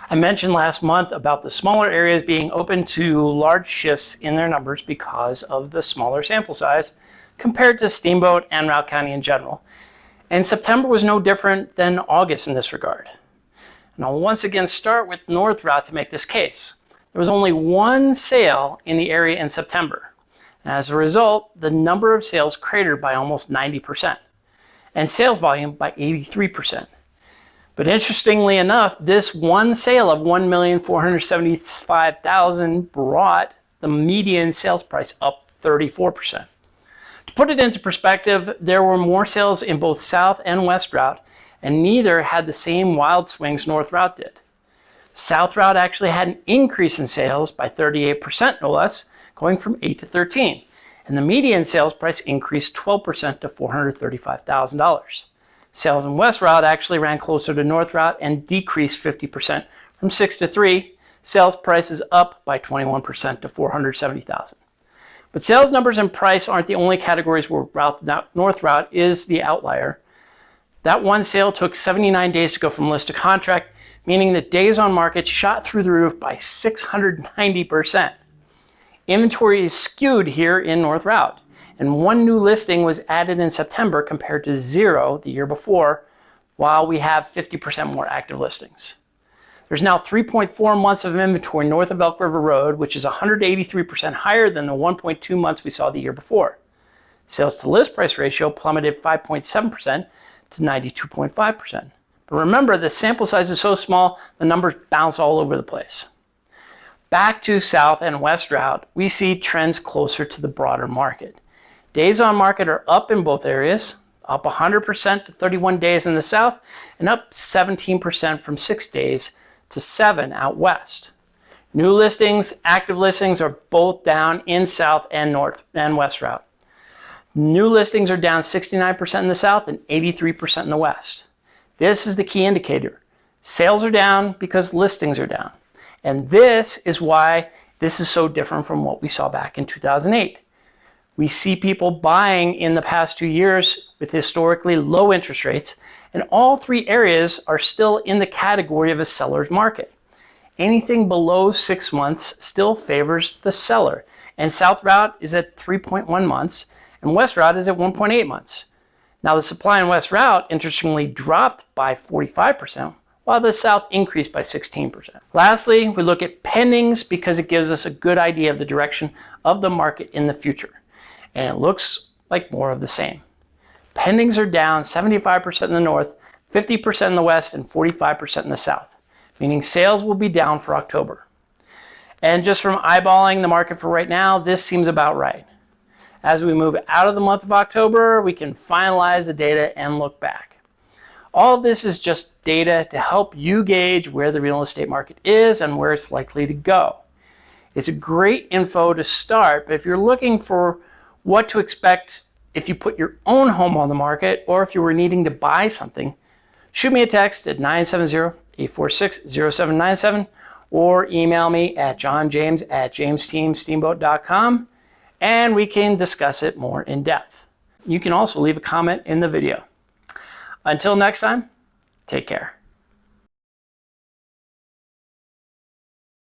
I mentioned last month about the smaller areas being open to large shifts in their numbers because of the smaller sample size compared to Steamboat and Routt County in general. And September was no different than August in this regard. And I'll once again start with North Routt to make this case. There was only one sale in the area in September. And as a result, the number of sales cratered by almost 90%, and sales volume by 83%. But interestingly enough, this one sale of $1,475,000 brought the median sales price up 34%. To put it into perspective, there were more sales in both South and West Routt, and neither had the same wild swings North Routt did. South Routt actually had an increase in sales by 38%, no less, going from 8 to 13, and the median sales price increased 12% to $435,000. Sales in West Routt actually ran closer to North Routt and decreased 50% from 6 to 3. Sales prices up by 21% to $470,000. But sales numbers and price aren't the only categories where North Routt is the outlier. That one sale took 79 days to go from list to contract, meaning that days on market shot through the roof by 690%. Inventory is skewed here in North Routt, and one new listing was added in September compared to 0 the year before, while we have 50% more active listings. There's now 3.4 months of inventory north of Elk River Road, which is 183% higher than the 1.2 months we saw the year before. Sales to list price ratio plummeted 5.7% to 92.5%. But remember, the sample size is so small, the numbers bounce all over the place. Back to South and West Routt, we see trends closer to the broader market. Days on market are up in both areas, up 100% to 31 days in the South, and up 17% from 6 days to 7 out West. New listings, active listings are both down in South and North and West Routt. New listings are down 69% in the South and 83% in the West. This is the key indicator. Sales are down because listings are down. And this is why this is so different from what we saw back in 2008. We see people buying in the past 2 years with historically low interest rates, and all three areas are still in the category of a seller's market. Anything below 6 months still favors the seller, and South Routt is at 3.1 months, and West Routt is at 1.8 months. Now the supply in West Routt, interestingly, dropped by 45%, while the South increased by 16%. Lastly, we look at pendings because it gives us a good idea of the direction of the market in the future. And it looks like more of the same. Pendings are down 75% in the North, 50% in the West, and 45% in the South, meaning sales will be down for October. And just from eyeballing the market for right now, this seems about right. As we move out of the month of October, we can finalize the data and look back. All of this is just data to help you gauge where the real estate market is and where it's likely to go. It's a great info to start, but if you're looking for what to expect if you put your own home on the market or if you were needing to buy something, shoot me a text at 970-846-0797 or email me at johnjames@jamesteamsteamboat.com and we can discuss it more in depth. You can also leave a comment in the video. Until next time, take care.